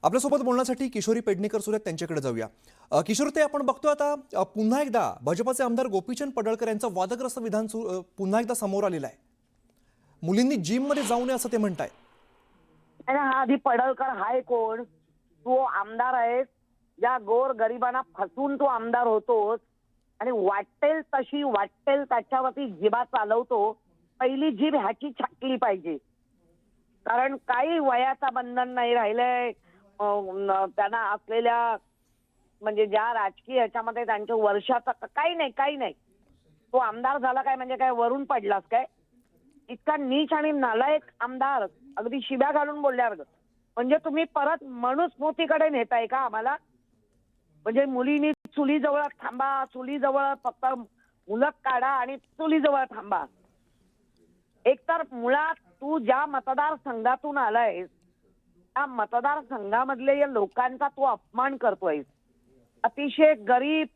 आपल्यासोबत बोलण्यासाठी किशोरी पेडणेकर सुरेत त्यांच्याकडे जाऊया। किशोर, ते आपण बघतो आता पुन्हा एकदा भाजपचे आमदार गोपीचंद पडळकर यांचं वादग्रस्त विधान पुन्हा एकदा समोर आलेलं आहे। मुलींनी जिम मध्ये जाऊ नये असं ते म्हणताय। आधी पडळकर हाय कोण? तू आमदार आहेस, या गोर गरिबांना फसवून तू आमदार होतोस आणि वाटेल तशी वाटेल त्याच्यावरती जिभा चालवतो। पहिली जीभ ह्याची छाटली पाहिजे, कारण काही वयाचा बंधन नाही राहिलंय त्यांना असलेल्या, म्हणजे ज्या राजकीय ह्याच्यामध्ये त्यांच्या वर्षाचा काही नाही। तो आमदार झाला काय म्हणजे काय वरून पडलास काय? इतका नीच आणि नालायक आमदार, अगदी शिव्या घालून बोलल्यावर। म्हणजे तुम्ही परत मनुस्मृतीकडे नेताय का आम्हाला? म्हणजे मुलींनी चुलीजवळ थांबा, चुलीजवळ फक्त मुलग काढा आणि चुलीजवळ थांबा। एकतर मुळात तू ज्या मतदारसंघातून आलायस त्या मतदारसंघामधले या लोकांचा तू अपमान करतोयस। अतिशय गरीब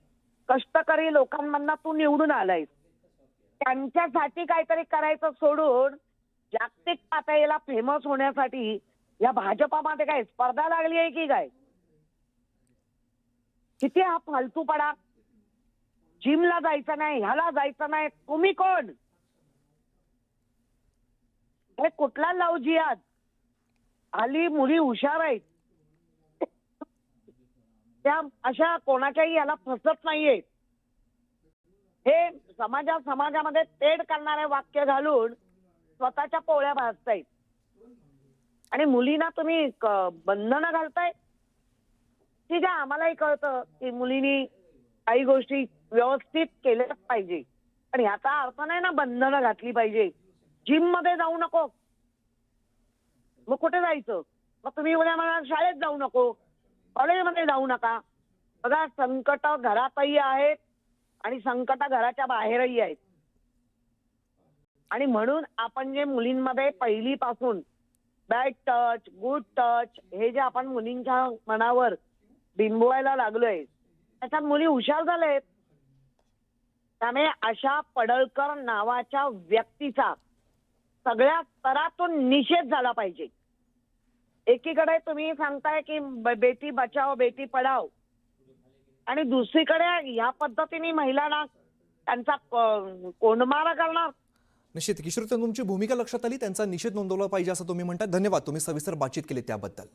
कष्टकरी लोकांमधनं तू निवडून आलायस। त्यांच्यासाठी काहीतरी करायचं सोडून जागतिक पातळीला फेमस होण्यासाठी या भाजपामध्ये काय स्पर्धा लागली आहे की काय? किती हा फालतूपणा! जिमला जायचं नाही, ह्याला जायचं नाही, तुम्ही कोण? हे कुठला लव जिहाद? हल्ली मुली हुशार आहेत, त्या अशा कोणाच्याही याला फसत नाहीये। हे समाजामध्ये तेढ करणारे वाक्य घालून स्वतःच्या पोळ्या भाजतायत आणि मुलींना तुम्ही बंधनं घालताय। ठीक आहे, आम्हालाही कळतं की मुलींनी काही गोष्टी व्यवस्थित केल्याच पाहिजे, पण ह्याचा अर्थ नाही ना बंधनं घातली पाहिजे। जिम मध्ये जाऊ नको, मग कुठे जायचं? मग तुम्ही उद्या मला शाळेत जाऊ नको, कॉलेजमध्ये जाऊ नका। बघा, संकट घरातही आहेत आणि संकट घराच्या बाहेरही आहेत। आणि म्हणून आपण जे मुलींमध्ये पहिलीपासून बॅड टच, गुड टच हे जे आपण मुलींच्या मनावर बिंबवायला लागलोय, त्याच्यात मुली हुशार झालेत। त्यामुळे अशा पडळकर नावाच्या व्यक्तीचा सगळ्या स्तरातून निषेध झाला पाहिजे। एकीकडे तुम्ही सांगताय की बेटी बचाओ बेटी पढाओ, आणि दुसरीकडे ह्या पद्धतीने महिलांना त्यांचा कोंडमारा करणार। निश्चित किशोर, तुमची भूमिका लक्षात आली, त्यांचा निषेध नोंदवला पाहिजे असं तुम्ही म्हणताय। धन्यवाद, तुम्ही सविस्तर बातचीत केली त्याबद्दल।